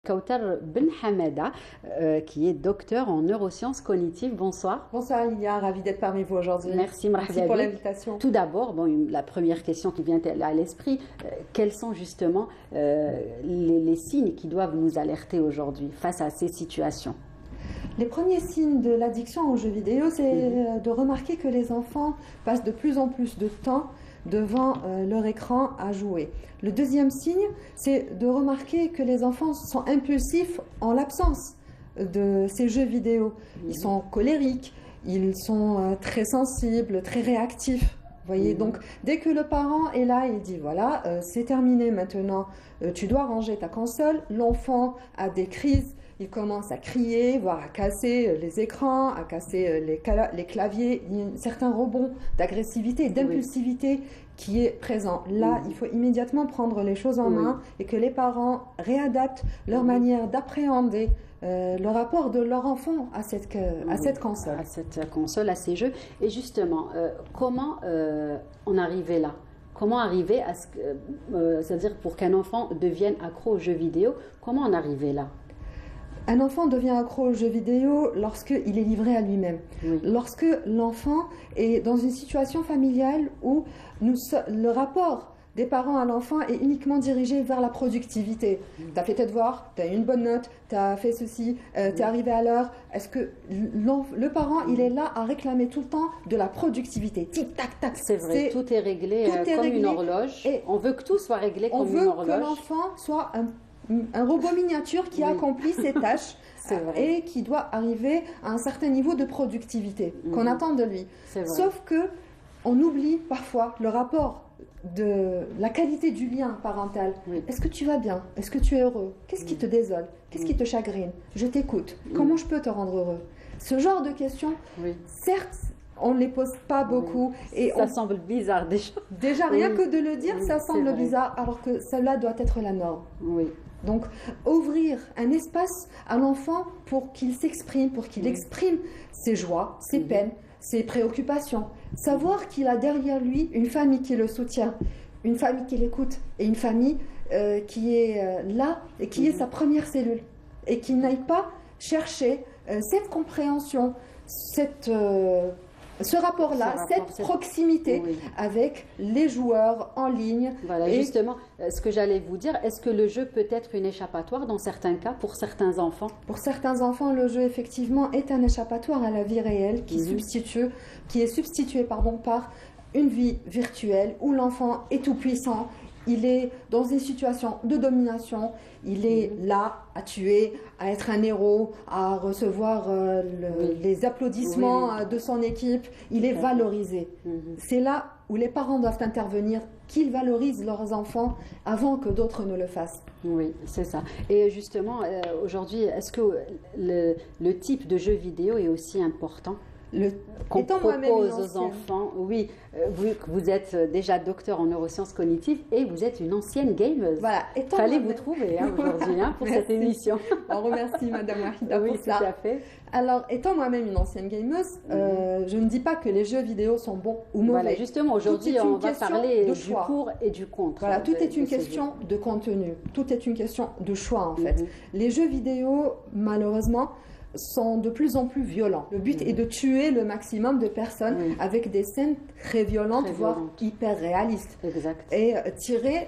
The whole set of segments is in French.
Kautar Ben Hamada, qui est docteur en neurosciences cognitives. Bonsoir. Bonsoir Lilia, ravie d'être parmi vous aujourd'hui. Merci pour l'invitation. Tout d'abord, la première question qui vient à l'esprit, quels sont justement les signes qui doivent nous alerter aujourd'hui face à ces situations? Les premiers signes de l'addiction aux jeux vidéo, c'est de remarquer que les enfants passent de plus en plus de temps devant leur écran à jouer. Le deuxième signe, c'est de remarquer que les enfants sont impulsifs en l'absence de ces jeux vidéo. Ils sont colériques, ils sont très sensibles, très réactifs. Voyez, donc dès que le parent est là, il dit voilà, c'est terminé maintenant, tu dois ranger ta console. L'enfant a des crises, il commence à crier, voire à casser les écrans, à casser les claviers. Il y a un certain rebond d'agressivité et d'impulsivité qui est présent. Là, il faut immédiatement prendre les choses en main et que les parents réadaptent leur manière d'appréhender le rapport de leur enfant à cette console. À cette console, à ces jeux. Et justement, comment en arriver là? Comment arriver à ce que, c'est-à-dire pour qu'un enfant devienne accro aux jeux vidéo, comment en arriver là? Un enfant devient accro aux jeux vidéo lorsqu'il est livré à lui-même. Lorsque l'enfant est dans une situation familiale où le rapport des parents à l'enfant est uniquement dirigé vers la productivité. Tu as fait tes devoirs, tu as eu une bonne note, tu as fait ceci, tu es arrivé à l'heure. Est-ce que le parent, il est là à réclamer tout le temps de la productivité? Tic, tac, tac. C'est vrai, tout est réglé comme une horloge. Et on veut que tout soit réglé comme une horloge. On veut que l'enfant soit un robot miniature qui accomplit ses tâches et qui doit arriver à un certain niveau de productivité qu'on attend de lui. Sauf que on oublie parfois le rapport de la qualité du lien parental. Est-ce que tu vas bien? Est-ce que tu es heureux? Qu'est-ce qui te désole? Qu'est-ce qui te chagrine? Je t'écoute. Comment je peux te rendre heureux? Ce genre de questions, certes, on ne les pose pas beaucoup. Et ça semble bizarre déjà. Déjà, rien que de le dire, ça semble bizarre, alors que cela doit être la norme. Donc, ouvrir un espace à l'enfant pour qu'il s'exprime, pour qu'il exprime ses joies, ses peines, ses préoccupations. Savoir qu'il a derrière lui une famille qui le soutient, une famille qui l'écoute et une famille qui est là et qui est sa première cellule. Et qu'il n'aille pas chercher cette compréhension, ce rapport-là, cette proximité avec les joueurs en ligne. Voilà, justement, ce que j'allais vous dire, est-ce que le jeu peut être une échappatoire dans certains cas pour certains enfants? Pour certains enfants, le jeu, effectivement, est un échappatoire à la vie réelle qui est substitué par une vie virtuelle où l'enfant est tout puissant. Il est dans une situation de domination, il est là à tuer, à être un héros, à recevoir les applaudissements de son équipe. Il est valorisé. C'est là où les parents doivent intervenir, qu'ils valorisent leurs enfants avant que d'autres ne le fassent. Oui, c'est ça. Et justement, aujourd'hui, est-ce que le type de jeu vidéo est aussi important qu'on propose aux enfants? Oui, vous êtes déjà docteur en neurosciences cognitives et vous êtes une ancienne gameuse. Voilà. Fallait vous trouver aujourd'hui pour cette émission. On remercie Madame Wahida pour ça. Tout à fait. Alors, étant moi-même une ancienne gameuse, je ne dis pas que les jeux vidéo sont bons ou mauvais. Voilà, justement, aujourd'hui, on va parler du pour et du contre. Voilà, tout est une question de contenu. Tout est une question de choix, en fait. Les jeux vidéo, malheureusement, sont de plus en plus violents. Le but est de tuer le maximum de personnes avec des scènes très violentes, voire hyper réalistes. Exact. Et tirées,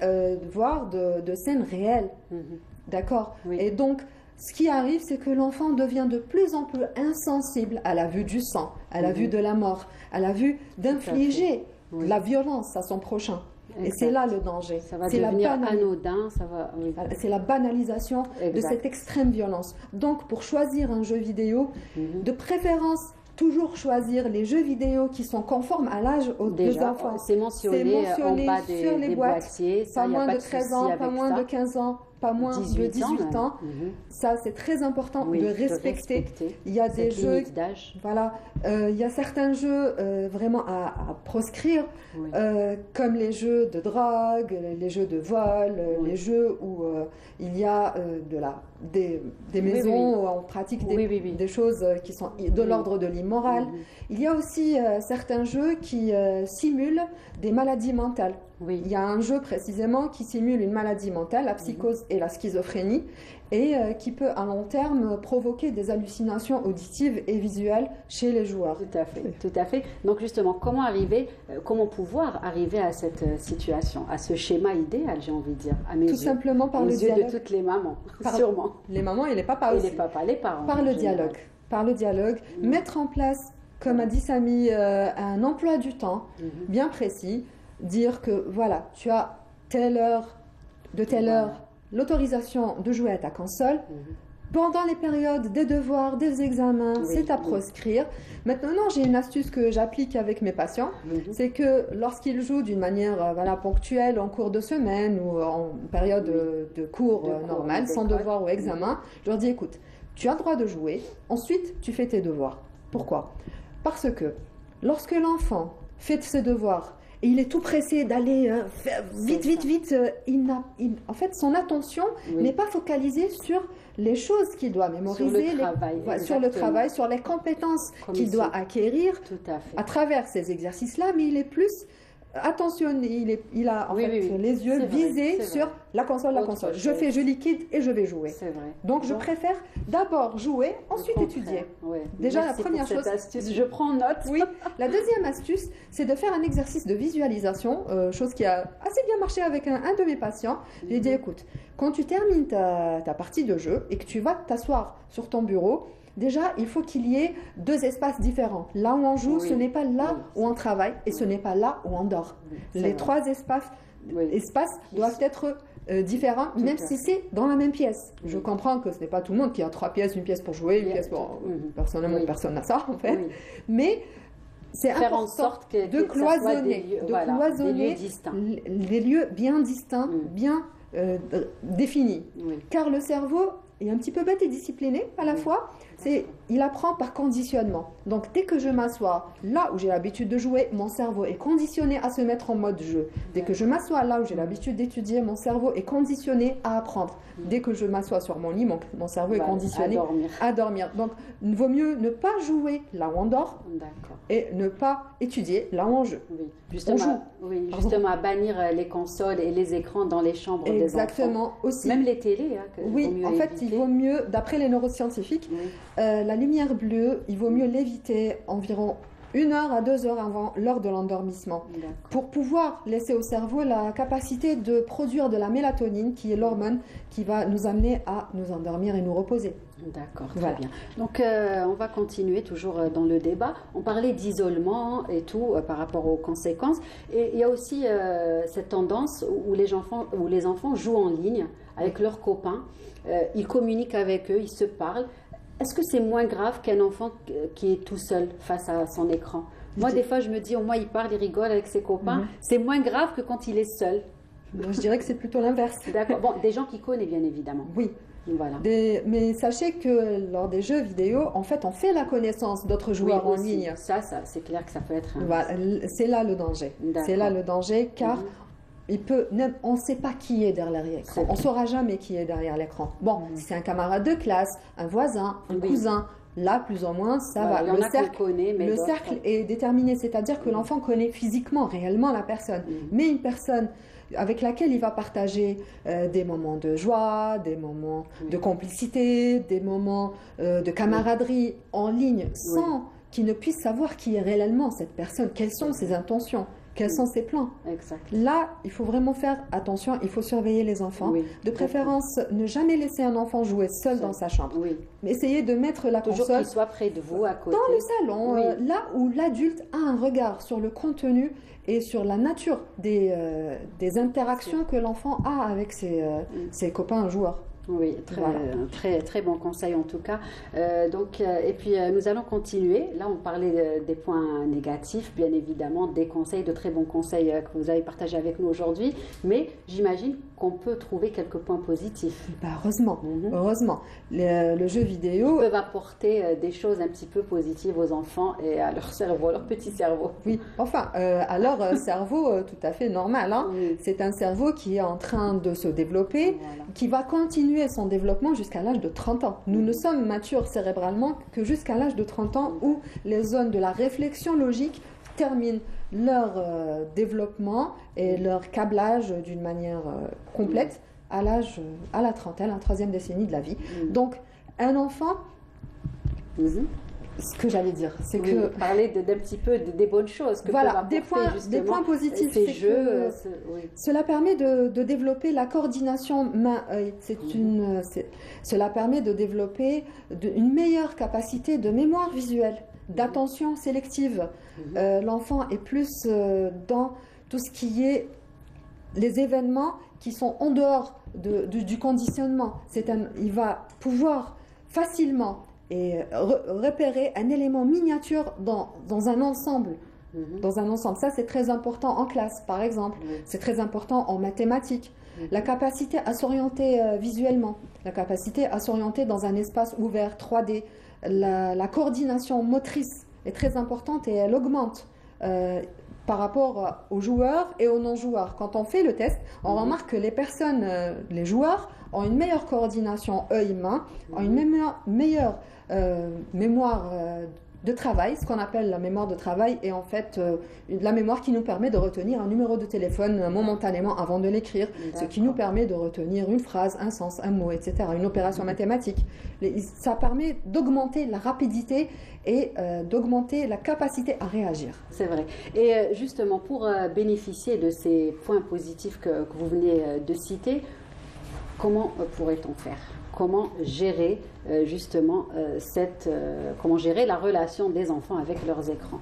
voire de scènes réelles. D'accord. Et donc, ce qui arrive, c'est que l'enfant devient de plus en plus insensible à la vue du sang, à la vue de la mort, à la vue d'infliger la violence à son prochain. Et c'est là le danger. Ça va devenir anodin. C'est la banalisation de cette extrême violence. Donc, pour choisir un jeu vidéo, de préférence, toujours choisir les jeux vidéo qui sont conformes à l'âge des enfants. C'est mentionné en bas sur les des boîtes. boîtiers. Pas moins de 13 ans, pas moins de 15 ans, pas moins de 18 ans. Ça, c'est très important de respecter. Il y a des jeux d'âge. Voilà, il y a certains jeux vraiment à proscrire, comme les jeux de drogue, les jeux de vol, les jeux où il y a des maisons où on pratique des choses qui sont de l'ordre de l'immoral. Il y a aussi certains jeux qui simulent des maladies mentales. Oui. Il y a un jeu précisément qui simule une maladie mentale, la psychose et la schizophrénie, et qui peut à long terme provoquer des hallucinations auditives et visuelles chez les joueurs. Tout à fait, tout à fait. Donc justement, comment pouvoir arriver à cette situation, à ce schéma idéal, j'ai envie de dire, à mes Tout yeux, simplement par le dialogue. de toutes les mamans, sûrement. Les mamans et les papas aussi. Et les papas, les parents. Par le dialogue. Par le dialogue, mettre en place, comme a dit Samy, un emploi du temps bien précis, dire que voilà, tu as telle heure, de telle heure, l'autorisation de jouer à ta console. Pendant les périodes des devoirs, des examens, c'est à proscrire. Maintenant, j'ai une astuce que j'applique avec mes patients, c'est que lorsqu'ils jouent d'une manière ponctuelle en cours de semaine ou en période de cours normal, sans devoir ou examen, je leur dis écoute, tu as le droit de jouer, ensuite tu fais tes devoirs. Pourquoi ? Parce que lorsque l'enfant fait ses devoirs, et il est tout pressé d'aller vite. En fait, son attention n'est pas focalisée sur les choses qu'il doit mémoriser, sur le travail, sur les compétences qu'il doit acquérir à travers ces exercices-là, mais il est plus attentionné, il a les yeux visés sur la console. Je liquide et je vais jouer. C'est vrai. Donc je préfère d'abord jouer, ensuite étudier. Déjà Merci la première chose. Astuce. Je prends note. Oui. La deuxième astuce, c'est de faire un exercice de visualisation, chose qui a assez bien marché avec un de mes patients. J'ai dit écoute, quand tu termines ta partie de jeu et que tu vas t'asseoir sur ton bureau, déjà, il faut qu'il y ait deux espaces différents. Là où on joue, ce n'est pas là où on travaille et ce n'est pas là où on dort. Les trois espaces doivent être différents, même si c'est dans la même pièce. Je comprends que ce n'est pas tout le monde qui a 3 pièces, une pièce pour jouer, une pièce pour... Personnellement, personne n'a ça, en fait. Mais c'est important en sorte de cloisonner, des lieux bien distincts, bien définis. Car le cerveau est un petit peu bête et discipliné à la fois. Il apprend par conditionnement. Donc dès que je m'assois là où j'ai l'habitude de jouer, mon cerveau est conditionné à se mettre en mode jeu. Dès que je m'assois là où j'ai l'habitude d'étudier, mon cerveau est conditionné à apprendre. Dès que je m'assois sur mon lit, mon cerveau est conditionné à dormir. Donc il vaut mieux ne pas jouer là où on dort et ne pas étudier là où on joue. Justement à bannir les consoles et les écrans dans les chambres des enfants. Exactement aussi. Même les télés. En fait, il vaut mieux, d'après les neuroscientifiques, la lumière bleue, il vaut mieux l'éviter environ 1 heure à 2 heures avant l'heure de l'endormissement pour pouvoir laisser au cerveau la capacité de produire de la mélatonine qui est l'hormone qui va nous amener à nous endormir et nous reposer. D'accord, très bien. Donc on va continuer toujours dans le débat. On parlait d'isolement et tout par rapport aux conséquences. Et il y a aussi cette tendance où les enfants jouent en ligne avec leurs copains. Ils communiquent avec eux, ils se parlent. Est-ce que c'est moins grave qu'un enfant qui est tout seul face à son écran? Moi, des fois, je me dis, au moins, il parle, il rigole avec ses copains. C'est moins grave que quand il est seul. Je dirais que c'est plutôt l'inverse. D'accord. Bon, des gens qui connaissent, bien évidemment. Oui. Voilà. Mais sachez que lors des jeux vidéo, en fait, on fait la connaissance d'autres joueurs en ligne. Ça c'est clair que ça peut être... Voilà, c'est là le danger. C'est là le danger, car... on ne sait pas qui est derrière l'écran. On ne saura jamais qui est derrière l'écran. Bon, si c'est un camarade de classe, un voisin, un cousin, là, plus ou moins, ça va. Le cercle est déterminé, c'est-à-dire que l'enfant connaît physiquement, réellement la personne. Mais une personne avec laquelle il va partager des moments de joie, des moments de complicité, des moments de camaraderie en ligne, sans qu'il ne puisse savoir qui est réellement cette personne, quelles sont ses intentions. Quels sont ses plans? Là, il faut vraiment faire attention, il faut surveiller les enfants. De préférence, ne jamais laisser un enfant jouer seul dans sa chambre. Mais essayez de mettre la console... Toujours qu'il soit près de vous, à côté. Dans le salon, là où l'adulte a un regard sur le contenu et sur la nature des interactions que l'enfant a avec ses copains joueurs. Oui, très bon conseil en tout cas. Et puis nous allons continuer. Là, on parlait des points négatifs, bien évidemment, des conseils, de très bons conseils que vous avez partagés avec nous aujourd'hui. Mais j'imagine qu'on peut trouver quelques points positifs. Heureusement, heureusement. Le jeu vidéo... Ils peuvent apporter des choses un petit peu positives aux enfants et à leur cerveau, leur petit cerveau. Oui, enfin, à leur cerveau tout à fait normal. C'est un cerveau qui est en train de se développer, qui va continuer son développement jusqu'à l'âge de 30 ans. Nous ne sommes matures cérébralement que jusqu'à l'âge de 30 ans où les zones de la réflexion logique terminent leur développement et leur câblage d'une manière complète à la trentaine, la troisième décennie de la vie. Donc, un enfant, ce que j'allais dire, c'est que... Parler d'un petit peu des bonnes choses. Que voilà, des points positifs. Ces jeux, cela permet de développer la coordination main-œil. Cela permet de développer une meilleure capacité de mémoire visuelle, d'attention sélective. L'enfant est plus dans tout ce qui est les événements qui sont en dehors du conditionnement. Il va pouvoir facilement repérer un élément miniature dans un ensemble. Dans un ensemble. Ça, c'est très important en classe, par exemple. C'est très important en mathématiques. La capacité à s'orienter visuellement, la capacité à s'orienter dans un espace ouvert 3D, la coordination motrice est très importante et elle augmente par rapport aux joueurs et aux non-joueurs. Quand on fait le test, on remarque que les joueurs ont une meilleure coordination œil-main, ont une meilleure mémoire de travail. Ce qu'on appelle la mémoire de travail est en fait la mémoire qui nous permet de retenir un numéro de téléphone momentanément avant de l'écrire, ce qui nous permet de retenir une phrase, un sens, un mot, etc., une opération mathématique. Ça permet d'augmenter la rapidité et d'augmenter la capacité à réagir. C'est vrai. Et justement, pour bénéficier de ces points positifs que vous venez de citer, comment pourrait-on faire ? Comment gérer comment gérer la relation des enfants avec leurs écrans?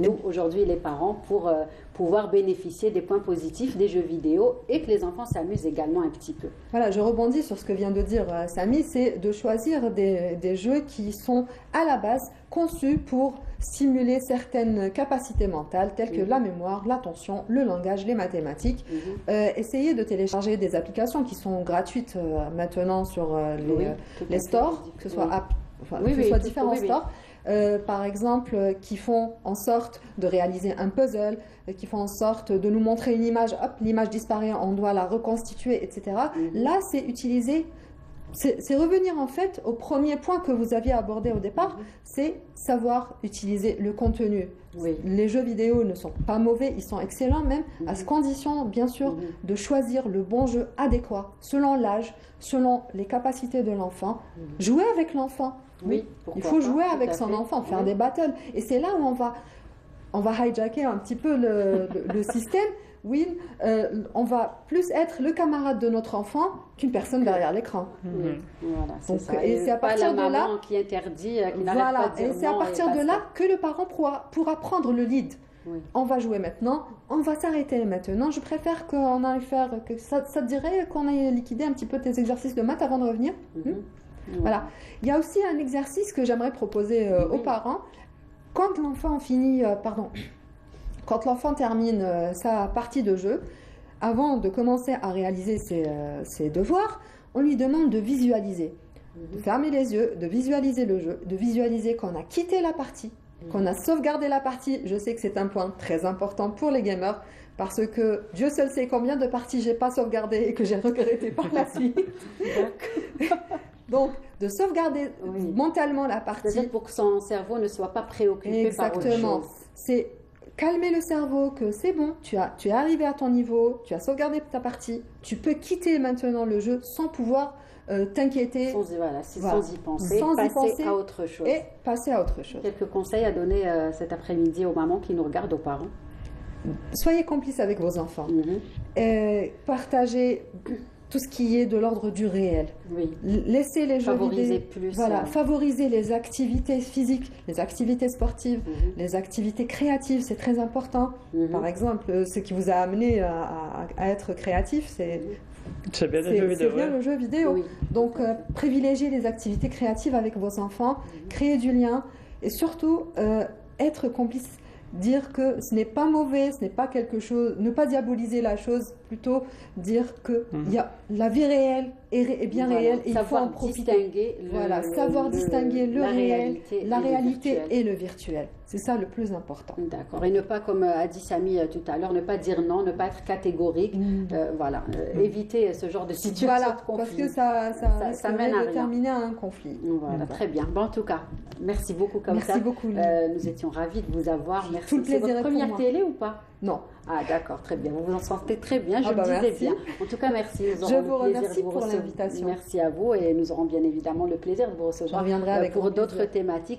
Nous, aujourd'hui, les parents, pour pouvoir bénéficier des points positifs des jeux vidéo et que les enfants s'amusent également un petit peu. Voilà, je rebondis sur ce que vient de dire Samy, c'est de choisir des jeux qui sont à la base conçus pour stimuler certaines capacités mentales telles que la mémoire, l'attention, le langage, les mathématiques. Essayez de télécharger des applications qui sont gratuites maintenant sur les stores, que ce soit différents stores. Par exemple, qui font en sorte de réaliser un puzzle, qui font en sorte de nous montrer une image, hop, l'image disparaît, on doit la reconstituer, etc. Là, c'est utiliser, c'est revenir en fait au premier point que vous aviez abordé au départ, c'est savoir utiliser le contenu. Les jeux vidéo ne sont pas mauvais, ils sont excellents même, à ce condition, bien sûr, de choisir le bon jeu adéquat, selon l'âge, selon les capacités de l'enfant. Jouer avec l'enfant. Il faut jouer avec son enfant, faire des battles. Et c'est là où on va hijacker un petit peu le système. On va plus être le camarade de notre enfant qu'une personne derrière l'écran. Voilà, c'est ça. Et c'est à partir de là qui interdit, qui n'arrête pas de dire et c'est à partir de là que le parent pourra prendre le lead. On va jouer maintenant, on va s'arrêter maintenant. Je préfère qu'on aille faire. Ça te dirait qu'on aille liquider un petit peu tes exercices de maths avant de revenir? Voilà. Il y a aussi un exercice que j'aimerais proposer aux parents. Quand l'enfant quand l'enfant termine sa partie de jeu, avant de commencer à réaliser ses devoirs, on lui demande de visualiser, de fermer les yeux, de visualiser le jeu, de visualiser qu'on a quitté la partie, qu'on a sauvegardé la partie. Je sais que c'est un point très important pour les gamers, parce que Dieu seul sait combien de parties j'ai pas sauvegardées et que j'ai regretté par la suite. Donc, de sauvegarder mentalement la partie. C'est-à-dire pour que son cerveau ne soit pas préoccupé par autre chose. C'est calmer le cerveau, que c'est bon, tu es arrivé à ton niveau, tu as sauvegardé ta partie, tu peux quitter maintenant le jeu sans pouvoir t'inquiéter. Sans y penser, passer à autre chose. Et passer à autre chose. Quelques conseils à donner cet après-midi aux mamans qui nous regardent, aux parents? Soyez complices avec vos enfants. Partagez tout ce qui est de l'ordre du réel. Laissez les jeux vidéo. Favoriser les activités physiques, les activités sportives, les activités créatives, c'est très important. Par exemple, ce qui vous a amené à être créatif, c'est bien le jeu vidéo. Donc, privilégiez les activités créatives avec vos enfants, créer du lien et surtout être complice. Dire que ce n'est pas mauvais, ce n'est pas quelque chose, ne pas diaboliser la chose, plutôt dire que la vie réelle est bien réelle et il faut en profiter. Savoir distinguer le réel, la réalité et le virtuel. C'est ça le plus important. D'accord. Et ne pas, comme a dit Samy tout à l'heure, ne pas dire non, ne pas être catégorique. Voilà. Éviter ce genre de situation de conflit. Parce que ça mène à terminer à un conflit. Voilà, très bien. Bon, en tout cas, merci beaucoup comme ça. Merci beaucoup. Nous étions ravis de vous avoir. Merci. Tout le plaisir. C'est votre première télé ou pas? Non. Ah d'accord, très bien. Vous vous en sentez très bien, je le disais merci. bien. En tout cas, merci. Je vous remercie pour l'invitation. Merci à vous et nous aurons bien évidemment le plaisir de vous recevoir pour d'autres thématiques.